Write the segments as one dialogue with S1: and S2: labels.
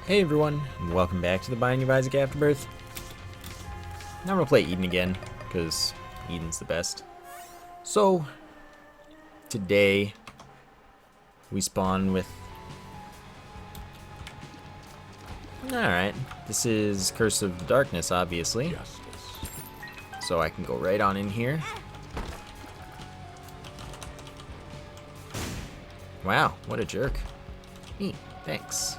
S1: Hey everyone, and welcome back to the Binding of Isaac Afterbirth. Now I'm gonna play Eden again, because Eden's the best. So, today, we spawn with... Alright, this is Curse of the Darkness, obviously. So I can go right on in here. Wow, what a jerk. Neat, thanks.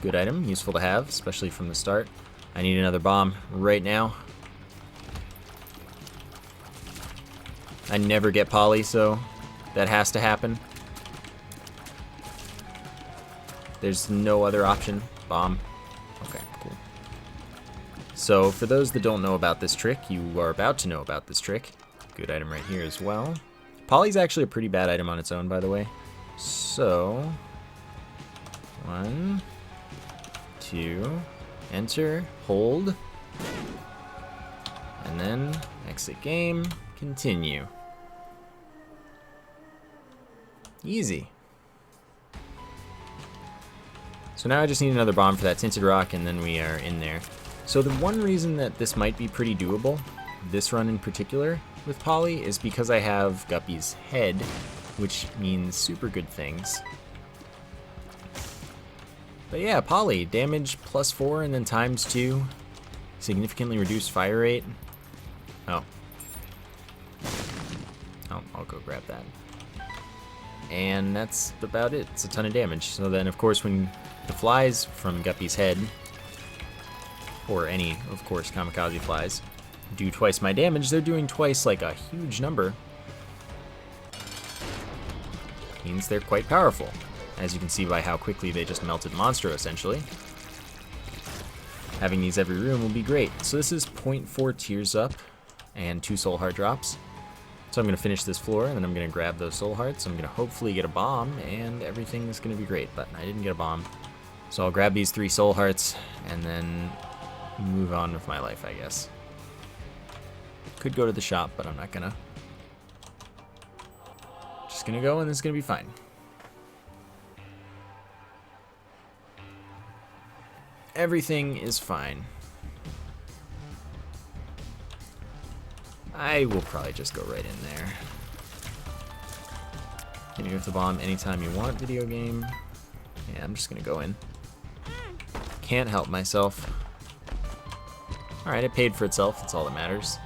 S1: Good item, useful to have, especially from the start. I need another bomb right now. I never get poly, so that has to happen. There's no other option. Bomb. Okay, cool. So for those that don't know about this trick, you are about to know about this trick. Good item right here as well. Poly's actually a pretty bad item on its own, by the way. So, 1, 2, enter, hold, and then exit game, continue. Easy. So now I just need another bomb for that tinted rock, and then we are in there. So the one reason that this might be pretty doable, this run in particular with Poly, is because I have Guppy's head, which means super good things. But yeah, Poly, damage +4 and then ×2. Significantly reduced fire rate. Oh, I'll go grab that. And that's about it. It's a ton of damage. So then, of course, when the flies from Guppy's head, or any, of course, kamikaze flies, do twice my damage, they're doing twice like a huge number. Means they're quite powerful. As you can see by how quickly they just melted Monstro, essentially. Having these every room will be great. So this is 0.4 tears up and 2 soul heart drops. So I'm going to finish this floor, and then I'm going to grab those soul hearts. I'm going to hopefully get a bomb, and everything is going to be great. But I didn't get a bomb. So I'll grab these 3 soul hearts, and then move on with my life, I guess. Could go to the shop, but I'm not going to. Just going to go, and this is going to be fine. Everything is fine. I will probably just go right in there. Can you get the bomb anytime you want, video game? Yeah, I'm just gonna go in. Can't help myself. Alright, it paid for itself, that's all that matters.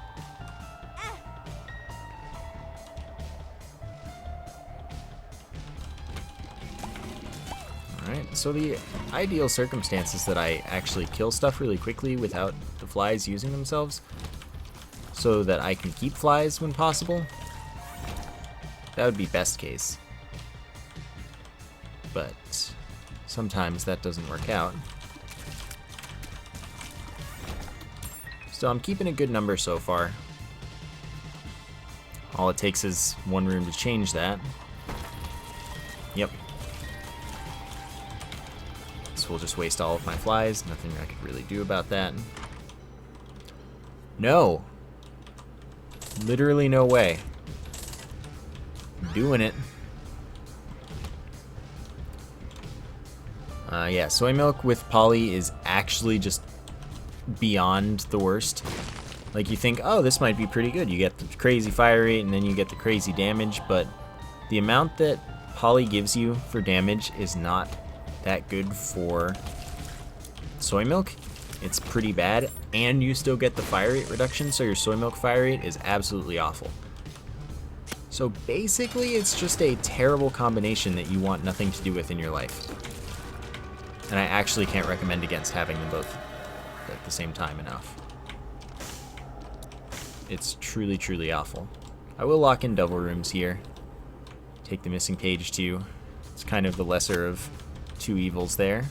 S1: Alright, so the ideal circumstance is that I actually kill stuff really quickly without the flies using themselves, so that I can keep flies when possible. That would be best case. But sometimes that doesn't work out. So I'm keeping a good number so far. All it takes is one room to change that. Yep. So we'll just waste all of my flies. Nothing I could really do about that. No. Literally no way. I'm doing it. Yeah, soy milk with Poly is actually just beyond the worst. Like, you think, oh, this might be pretty good. You get the crazy fire rate and then you get the crazy damage, but the amount that Poly gives you for damage is not that good for soy milk. It's pretty bad, and you still get the fire rate reduction, so your soy milk fire rate is absolutely awful. So basically, it's just a terrible combination that you want nothing to do with in your life. And I actually can't recommend against having them both at the same time enough. It's truly, truly awful. I will lock in double rooms here. Take the missing page too. It's kind of the lesser of 2 evils there.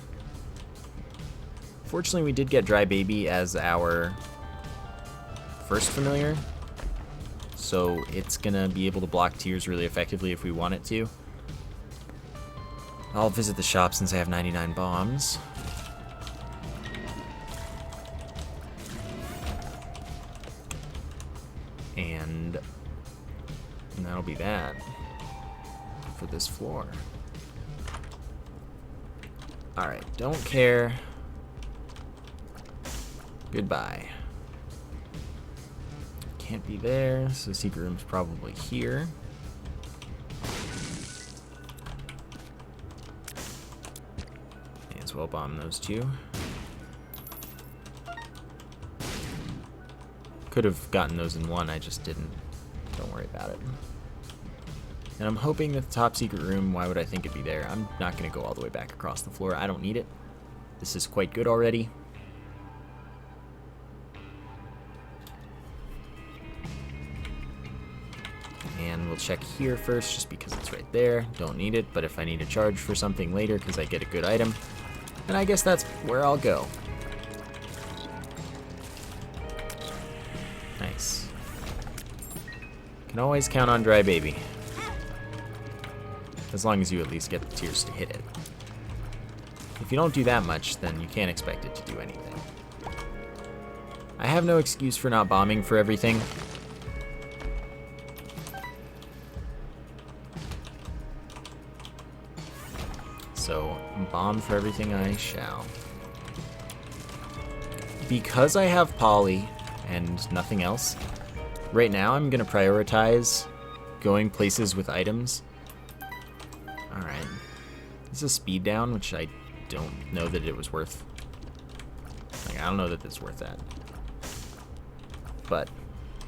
S1: Fortunately, we did get Dry Baby as our first familiar, so it's gonna be able to block tears really effectively if we want it to. I'll visit the shop since I have 99 bombs. And that'll be that for this floor. Alright, don't care. Goodbye. Can't be there, so the secret room's probably here. May as well bomb those two. Could have gotten those in one, I just didn't. Don't worry about it. And I'm hoping that the top secret room, why would I think it'd be there? I'm not going to go all the way back across the floor. I don't need it. This is quite good already. And we'll check here first, just because it's right there. Don't need it, but if I need a charge for something later because I get a good item, then I guess that's where I'll go. Nice. Can always count on Dry Baby. As long as you at least get the tears to hit it. If you don't do that much, then you can't expect it to do anything. I have no excuse for not bombing for everything. So, bomb for everything I shall. Because I have Poly and nothing else, right now I'm going to prioritize going places with items. Alright. This is a speed down, which I don't know that it was worth. Like, I don't know that it's worth that. But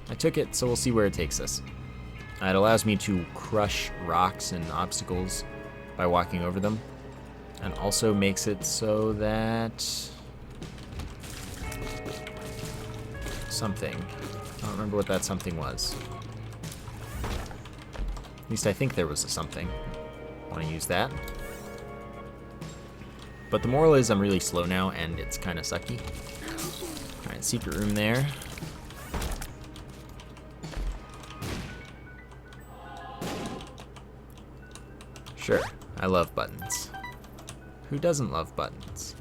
S1: I took it, so we'll see where it takes us. It allows me to crush rocks and obstacles by walking over them. And also makes it so that something. I don't remember what that something was. At least I think there was a something. Want to use that. But the moral is I'm really slow now and it's kind of sucky. Alright, secret room there. Sure, I love buttons. Who doesn't love buttons?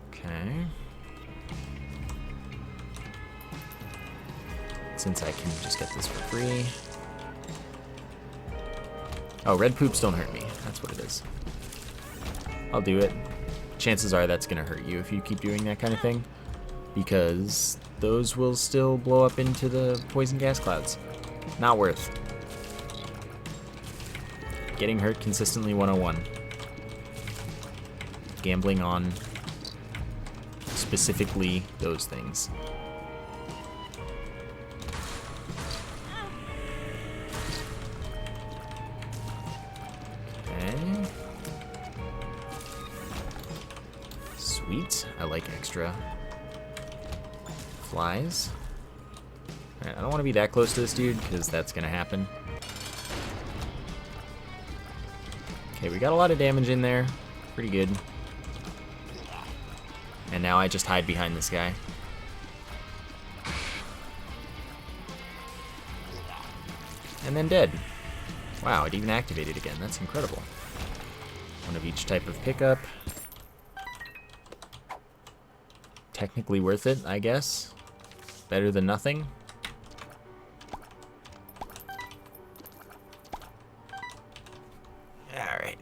S1: Okay. Since I can just get this for free. Oh, red poops don't hurt me. That's what it is. I'll do it. Chances are that's gonna hurt you if you keep doing that kind of thing, because those will still blow up into the poison gas clouds. Not worth. Getting hurt consistently 101. Gambling on specifically those things. Okay. Sweet. I like extra flies. Alright, I don't want to be that close to this dude because that's going to happen. Okay, we got a lot of damage in there. Pretty good. And now I just hide behind this guy. And then dead. Wow, it even activated again. That's incredible. One of each type of pickup. Technically worth it, I guess. Better than nothing. Alright.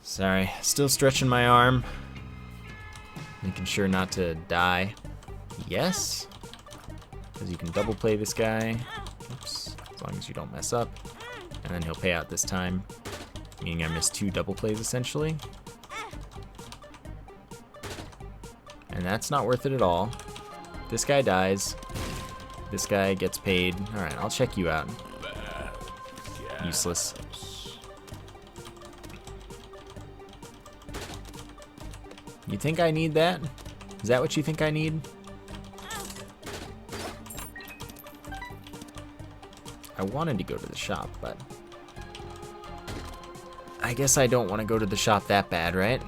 S1: Sorry, still stretching my arm. Making sure not to die. Yes. Because you can double play this guy. Oops. As long as you don't mess up. And then he'll pay out this time. Meaning I missed 2 double plays essentially. And that's not worth it at all. This guy dies. This guy gets paid. Alright, I'll check you out. Useless. You think I need that? Is that what you think I need? I wanted to go to the shop, but I guess I don't want to go to the shop that bad, right?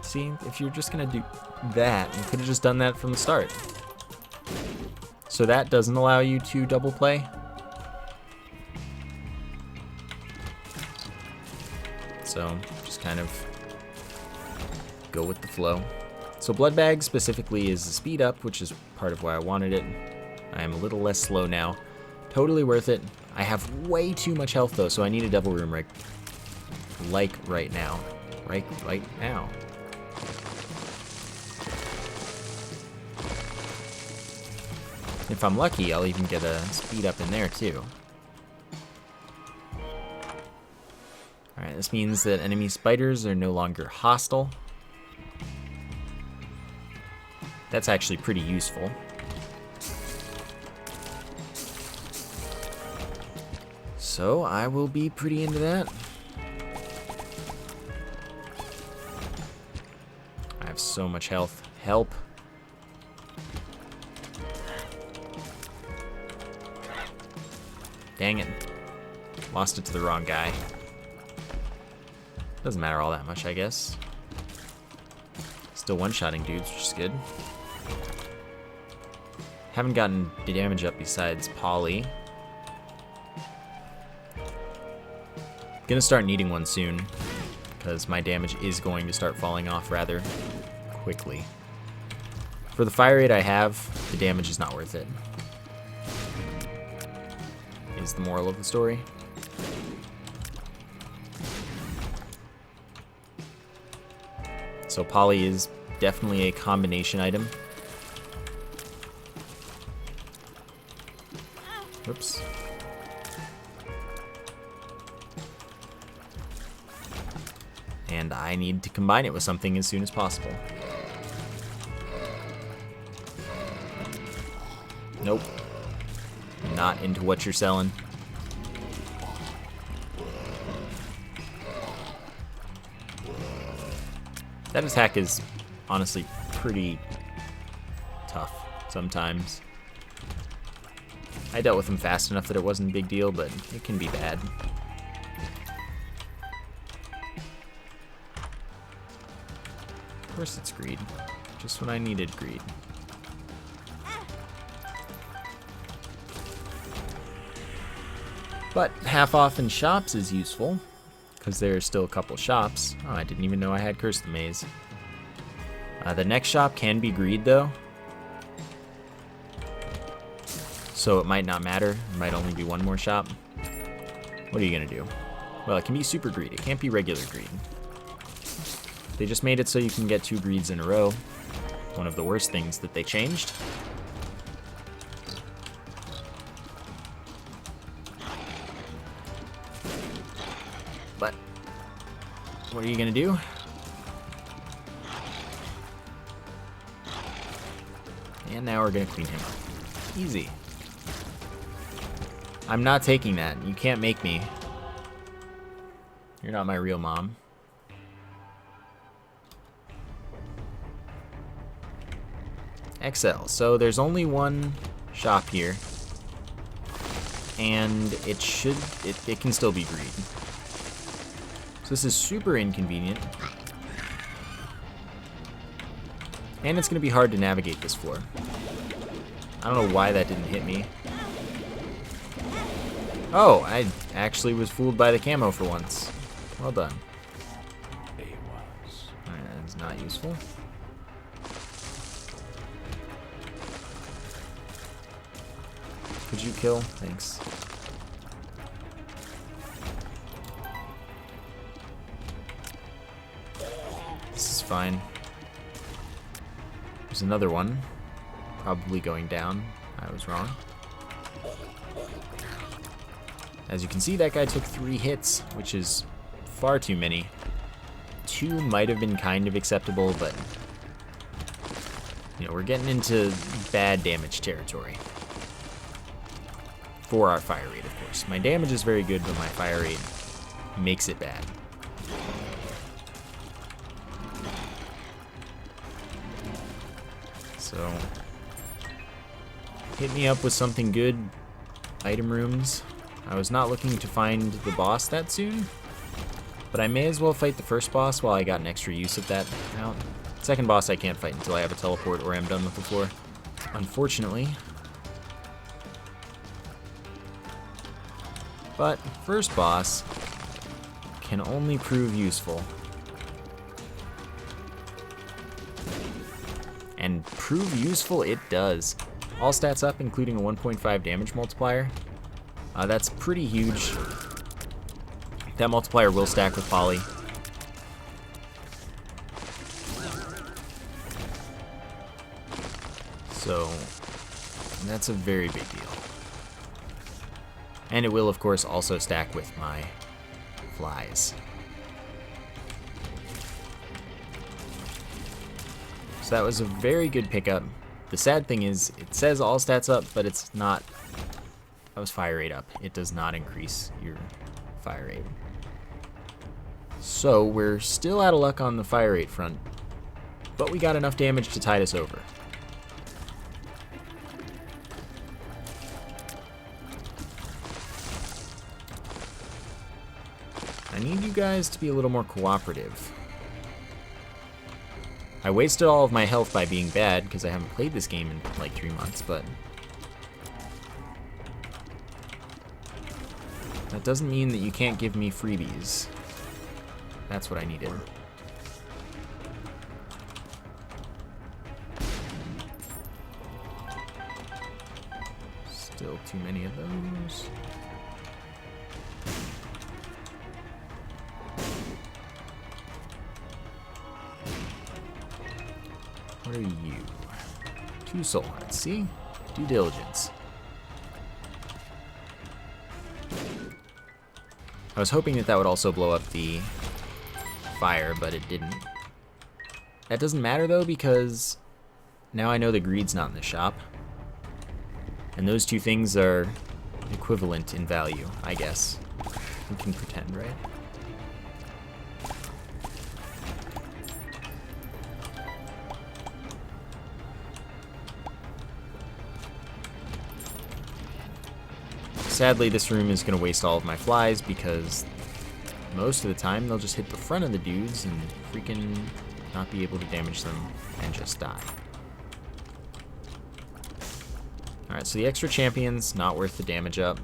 S1: See, if you're just gonna do that, you could have just done that from the start. So that doesn't allow you to double play? So, just kind of go with the flow. So Blood Bag specifically is the speed up, which is part of why I wanted it. I am a little less slow now. Totally worth it. I have way too much health though, so I need a Devil Room right now. Right now. If I'm lucky, I'll even get a speed up in there too. Alright, this means that enemy spiders are no longer hostile. That's actually pretty useful. So I will be pretty into that. I have so much health. Help. Dang it. Lost it to the wrong guy. Doesn't matter all that much, I guess. Still one-shotting dudes, which is good. Haven't gotten the damage up besides Polly. Gonna start needing one soon, because my damage is going to start falling off rather quickly. For the fire rate I have, the damage is not worth it. Is the moral of the story. So Polly is definitely a combination item. Oops. And I need to combine it with something as soon as possible. Nope. Not into what you're selling. That attack is honestly pretty tough sometimes. I dealt with him fast enough that it wasn't a big deal, but it can be bad. Of course it's greed. Just when I needed greed. But half off in shops is useful, because there are still a couple shops. Oh, I didn't even know I had Curse the Maze. The next shop can be greed, though. So it might not matter. It might only be one more shop. What are you going to do? Well, it can be super greed. It can't be regular greed. They just made it so you can get 2 greeds in a row. One of the worst things that they changed. But what are you gonna do? And now we're gonna clean him up. Easy. I'm not taking that. You can't make me. You're not my real mom. XL. So there's only one shop here. And it can still be greed. So this is super inconvenient. And it's going to be hard to navigate this floor. I don't know why that didn't hit me. Oh, I actually was fooled by the camo for once. Well done. Alright, that is not useful. Could you kill? Thanks. This is fine. There's another one. Probably going down. I was wrong. As you can see, that guy took 3 hits, which is far too many. 2 might have been kind of acceptable, but you know, we're getting into bad damage territory. For our fire rate, of course. My damage is very good, but my fire rate makes it bad. So, hit me up with something good. Item rooms. I was not looking to find the boss that soon, but I may as well fight the first boss while I got an extra use of that out. Second boss I can't fight until I have a teleport or I'm done with the floor, unfortunately. But first boss can only prove useful. And prove useful it does. All stats up, including a 1.5 damage multiplier. That's pretty huge. That multiplier will stack with Poly. So that's a very big deal. And it will, of course, also stack with my flies. So that was a very good pickup. The sad thing is, it says all stats up, but it's not. That was fire rate up. It does not increase your fire rate. So we're still out of luck on the fire rate front, but we got enough damage to tide us over. I need you guys to be a little more cooperative. I wasted all of my health by being bad because I haven't played this game in like 3 months, but that doesn't mean that you can't give me freebies. That's what I needed. Still too many of those. What are you? 2 soul hearts, see? Due diligence. I was hoping that that would also blow up the fire, but it didn't. That doesn't matter though, because now I know the greed's not in the shop. And those 2 things are equivalent in value, I guess. We can pretend, right? Sadly, this room is going to waste all of my flies because most of the time they'll just hit the front of the dudes and freaking not be able to damage them and just die. Alright, so the extra champion's not worth the damage up.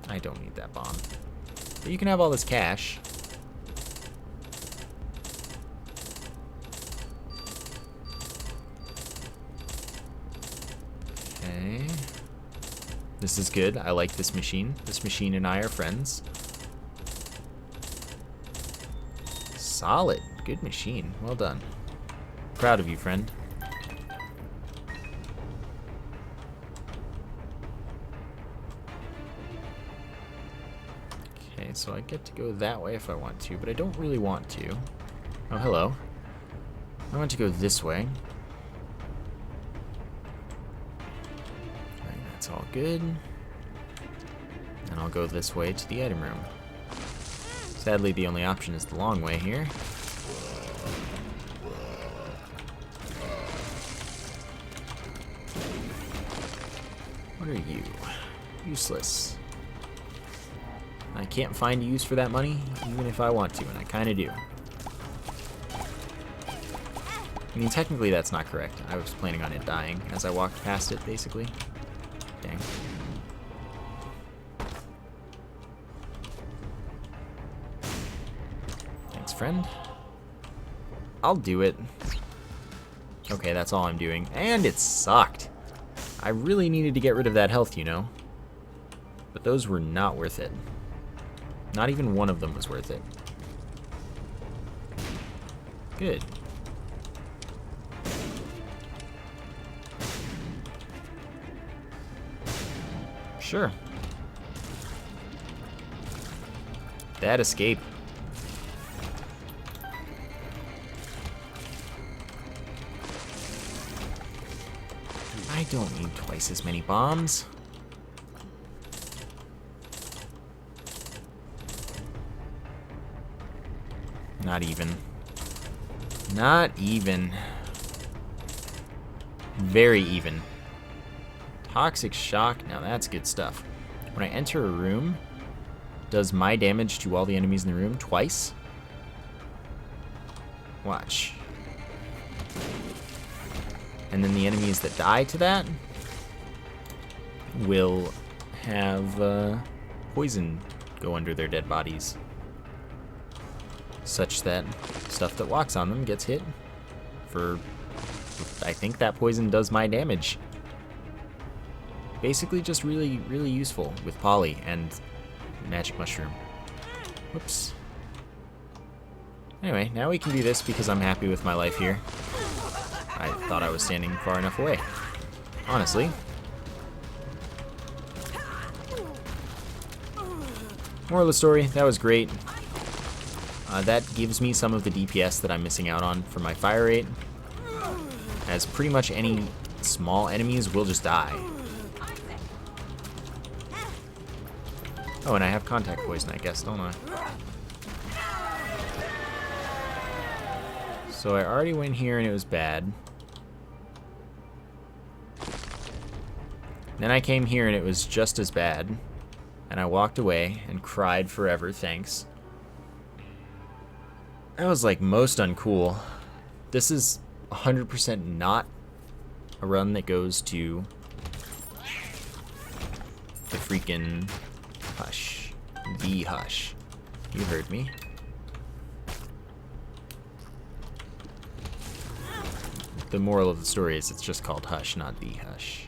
S1: I don't need that bomb. But you can have all this cash. Okay. This is good. I like this machine. This machine and I are friends. Solid. Good machine. Well done. Proud of you, friend. Okay, so I get to go that way if I want to, but I don't really want to. Oh, hello. I want to go this way. Alright, that's all good. And I'll go this way to the item room. Sadly, the only option is the long way here. What are you? Useless. I can't find a use for that money, even if I want to, and I kind of do. I mean, technically that's not correct. I was planning on it dying as I walked past it, basically. Dang. Thanks, friend. I'll do it. Okay, that's all I'm doing. And it sucked. I really needed to get rid of that health, you know. But those were not worth it. Not even one of them was worth it. Good. Sure. That escape. I don't need twice as many bombs. Not even. Not even. Very even. Toxic shock. Now that's good stuff. When I enter a room, does my damage to all the enemies in the room twice? Watch. And then the enemies that die to that will have poison go under their dead bodies. such that stuff that walks on them gets hit for, I think that poison does my damage. Basically just really, really useful with Poly and Magic Mushroom. Whoops. Anyway, now we can do this because I'm happy with my life here. I thought I was standing far enough away. Honestly. Moral of the story, that was great. That gives me some of the DPS that I'm missing out on for my fire rate, as pretty much any small enemies will just die. Oh, and I have contact poison, I guess, don't I? So I already went here and it was bad. Then I came here and it was just as bad. And I walked away and cried forever, thanks. That was like most uncool. This is 100% not a run that goes to the freaking Hush. The Hush. You heard me. The moral of the story is it's just called Hush, not The Hush.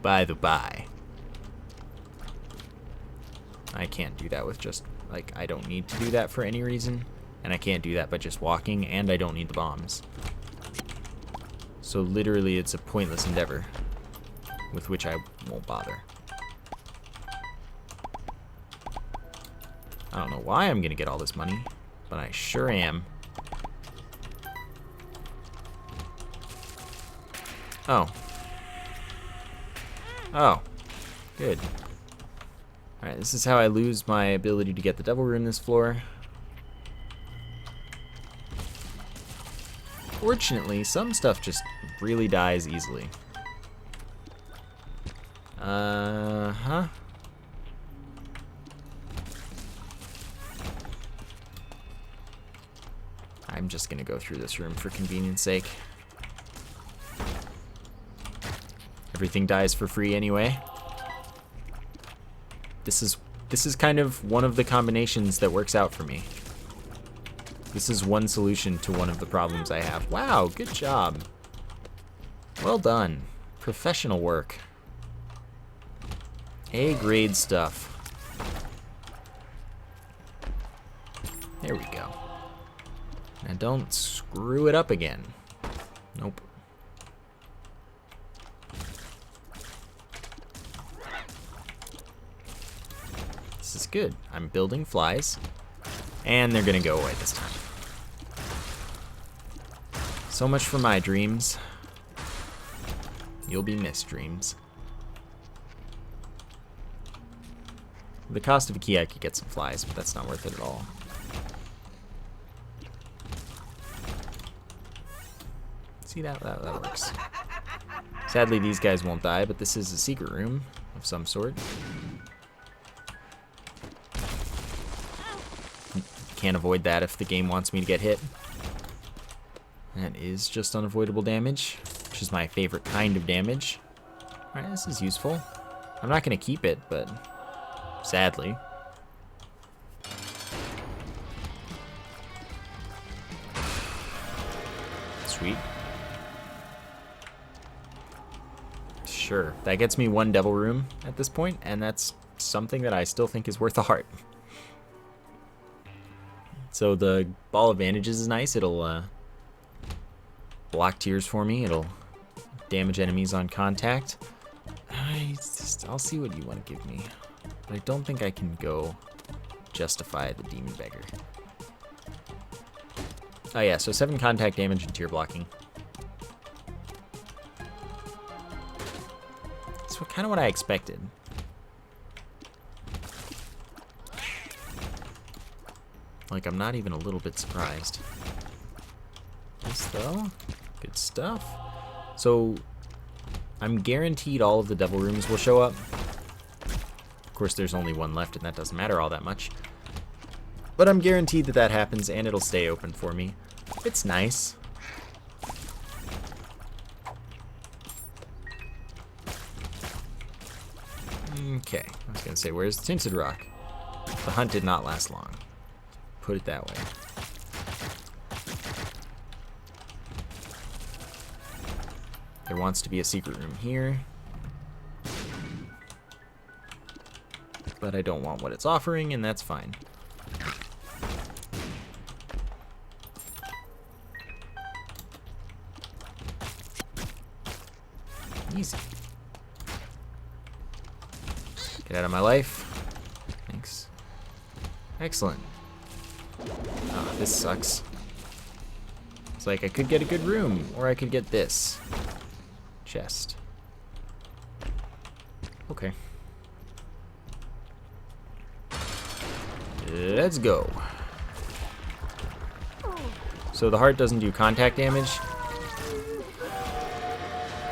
S1: By the by. I can't do that with just, like, I don't need to do that for any reason. And I can't do that by just walking, and I don't need the bombs. So literally it's a pointless endeavor, with which I won't bother. I don't know why I'm gonna get all this money, but I sure am. Oh. Oh. Good. Alright, this is how I lose my ability to get the devil room this floor. Fortunately, some stuff just really dies easily. Uh-huh. I'm just gonna go through this room for convenience sake. Everything dies for free anyway. This is kind of one of the combinations that works out for me. This is one solution to one of the problems I have. Wow, good job. Well done. Professional work. A-grade stuff. There we go. Now don't screw it up again. Nope. This is good. I'm building flies, and they're gonna go away this time. So much for my dreams. You'll be missed, dreams. For the cost of a key, I could get some flies, but that's not worth it at all. See, that works. Sadly, these guys won't die, but this is a secret room of some sort. Can't avoid that if the game wants me to get hit. That is just unavoidable damage, which is my favorite kind of damage. Alright, this is useful. I'm not going to keep it, but sadly. Sweet. Sure, that gets me one devil room at this point, and that's something that I still think is worth a heart. So the Ball of Bandages is nice. It'll block tears for me. It'll damage enemies on contact. I'll see what you want to give me. But I don't think I can go justify the Demon Beggar. Oh yeah, so 7 contact damage and tear blocking. That's kind of what I expected. Like, I'm not even a little bit surprised. This, though, good stuff. So, I'm guaranteed all of the devil rooms will show up. Of course, there's only one left, and that doesn't matter all that much. But I'm guaranteed that that happens, and it'll stay open for me. It's nice. Okay, I was gonna say, where's the Tinted Rock? The hunt did not last long. put it that way. There wants to be a secret room here. But I don't want what it's offering, and that's fine. Easy. Get out of my life. Thanks. Excellent. Oh, this sucks. It's like I could get a good room, or I could get this. Chest. Okay. Let's go. So the heart doesn't do contact damage.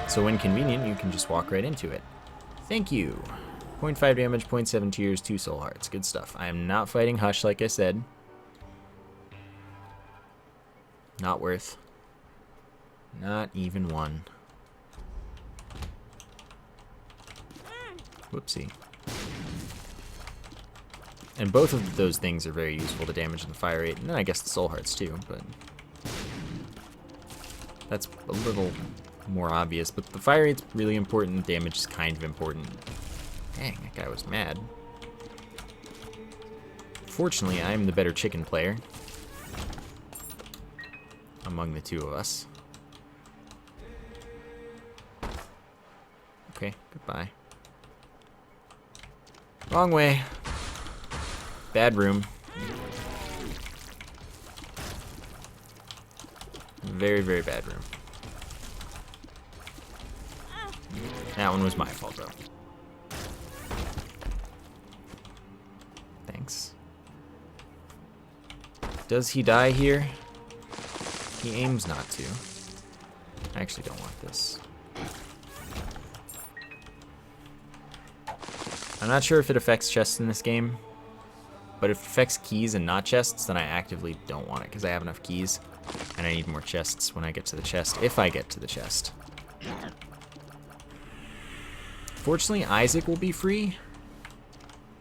S1: So when convenient, you can just walk right into it. Thank you. 0.5 damage, 0.7 tears, 2 soul hearts. Good stuff. I am not fighting Hush like I said. Not worth. Not even one. Whoopsie. And both of those things are very useful to damage in the fire rate, and then I guess the soul hearts too, but that's a little more obvious. But the fire rate's really important, damage is kind of important. Dang, that guy was mad. Fortunately, I'm the better chicken player among the two of us. Okay, goodbye. Wrong way. Bad room. Very, very bad room. That one was my fault, though. Thanks. Does he die here? He aims not to. I actually don't want this. I'm not sure if it affects chests in this game, but if it affects keys and not chests, then I actively don't want it because I have enough keys, and I need more chests when I get to the chest, if I get to the chest. Fortunately, Isaac will be free,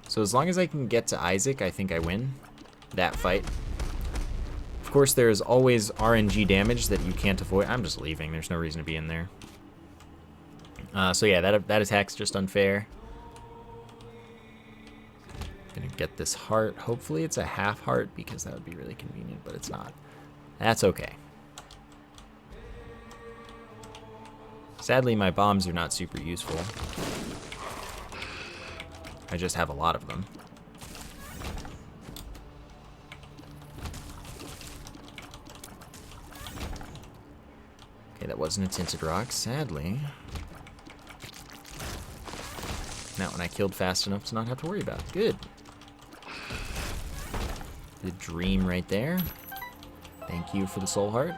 S1: so as long as I can get to Isaac, I think I win that fight. Of course, there is always RNG damage that you can't avoid. I'm just leaving. There's no reason to be in there. So yeah, that attack's just unfair. Gonna get this heart. Hopefully it's a half heart because that would be really convenient, but it's not. That's okay. Sadly, my bombs are not super useful. I just have a lot of them. Okay, that wasn't a tinted rock, sadly. That one I killed fast enough to not have to worry about. Good. The dream right there. Thank you for the soul heart.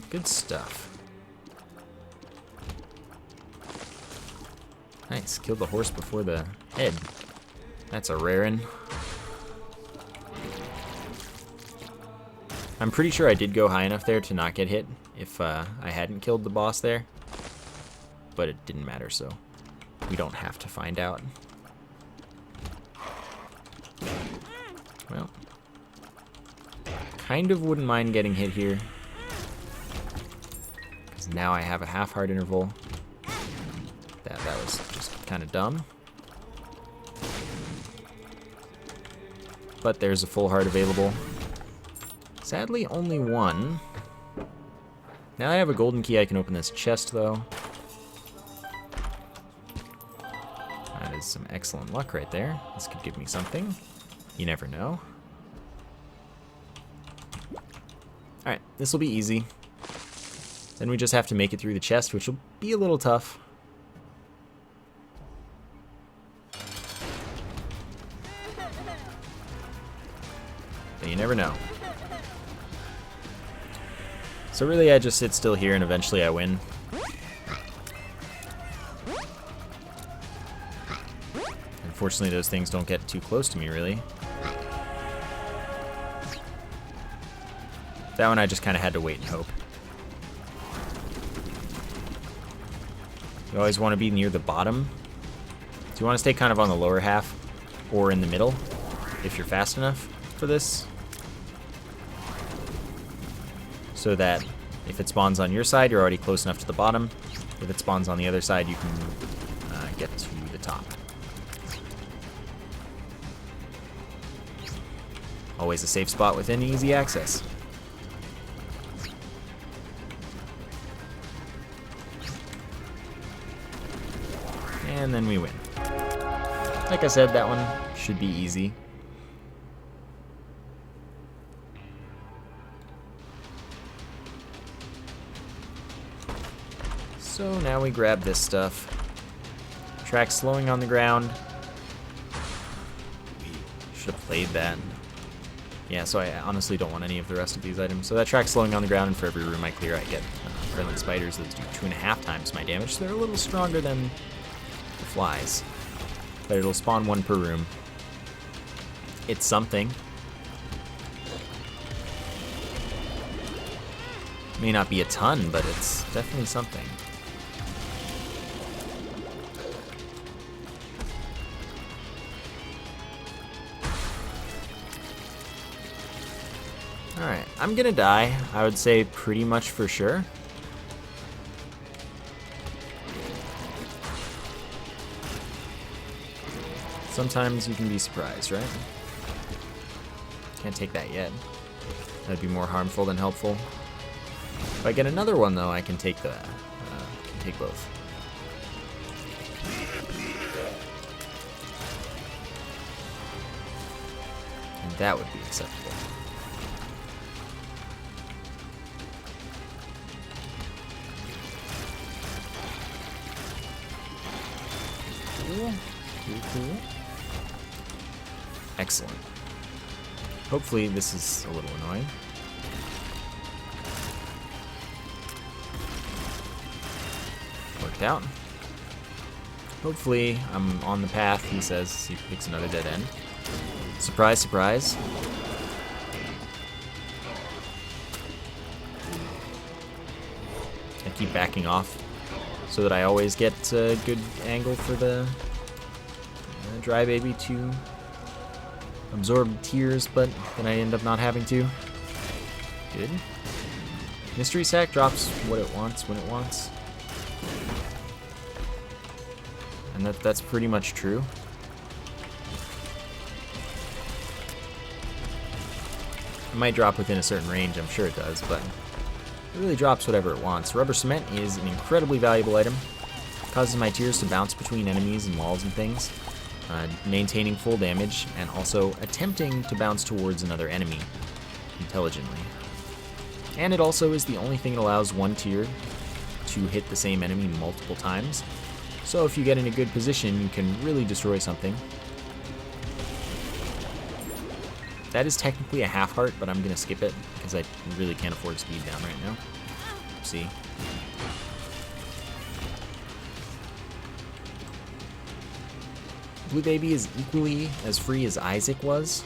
S1: Good stuff. Nice. Killed the horse before the head. That's a rare'un. I'm pretty sure I did go high enough there to not get hit if I hadn't killed the boss there. But it didn't matter, so we don't have to find out. Well, kind of wouldn't mind getting hit here. Because now I have a half-heart interval. That was just kind of dumb. But there's a full heart available. Sadly, only one. Now I have a golden key, I can open this chest, though. That is some excellent luck right there. This could give me something. You never know. Alright, this will be easy. Then we just have to make it through the chest, which will be a little tough. But you never know. So really, I just sit still here and eventually I win. Unfortunately, those things don't get too close to me, really. That one I just kind of had to wait and hope. You always want to be near the bottom you want to stay kind of on the lower half or in the middle if you're fast enough for this, so that if it spawns on your side, you're already close enough to the bottom. If it spawns on the other side, you can get to the top. Always a safe spot within easy access. And then we win. Like I said, that one should be easy. So now we grab this stuff. Track slowing on the ground. We should have played that. Yeah, so I honestly don't want any of the rest of these items. So that track slowing on the ground, and for every room I clear, I get Berlin spiders that do 2.5 times my damage. So they're a little stronger than the flies. But it'll spawn one per room. It's something. May not be a ton, but it's definitely something. Alright, I'm gonna die, I would say pretty much for sure. Sometimes you can be surprised, right? Can't take that yet. That'd be more harmful than helpful. If I get another one though, I can take the can take both. And that would be acceptable. Cool. Excellent. Hopefully this is a little annoying. Worked out. Hopefully I'm on the path, he says. He picks another dead end. Surprise, surprise. I keep backing off so that I always get a good angle for the dry baby to absorb tears, but then I end up not having to. Good. Mystery sack drops what it wants when it wants. And that's pretty much true. It might drop within a certain range, I'm sure it does, but it really drops whatever it wants. Rubber cement is an incredibly valuable item. It causes my tears to bounce between enemies and walls and things, maintaining full damage, and also attempting to bounce towards another enemy intelligently. And it also is the only thing that allows one tier to hit the same enemy multiple times. So if you get in a good position, you can really destroy something. That is technically a half heart, but I'm gonna skip it because I really can't afford speed down right now. See? Blue Baby is equally as free as Isaac was,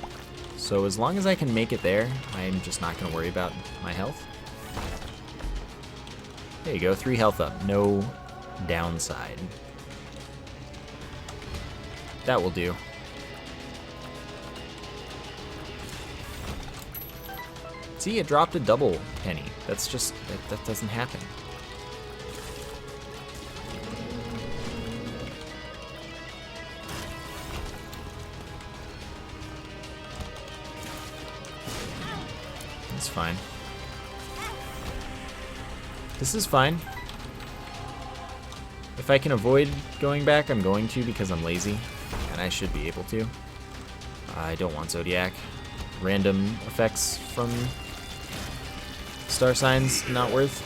S1: so as long as I can make it there, I'm just not gonna worry about my health. There you go, 3 health up, no downside. That will do. See, it dropped a double penny. That's just, that doesn't happen. That's fine. This is fine. If I can avoid going back, I'm going to because I'm lazy, and I should be able to. I don't want Zodiac. Random effects from star signs, not worth.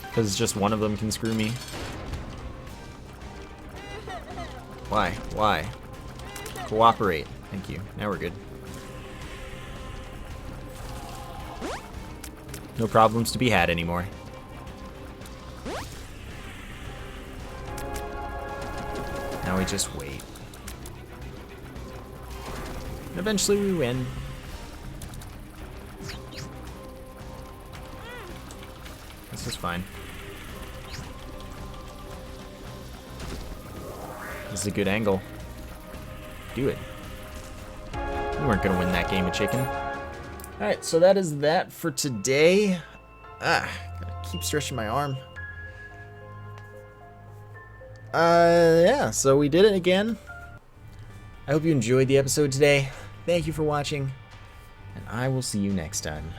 S1: Because just one of them can screw me. Why? Why? Cooperate. Thank you. Now we're good. No problems to be had anymore. Now we just wait. And eventually we win. This is fine. This is a good angle. Do it. You weren't gonna win that game of chicken. Alright, so that is that for today. Gotta keep stretching my arm. Yeah, so we did it again. I hope you enjoyed the episode today. Thank you for watching, and I will see you next time.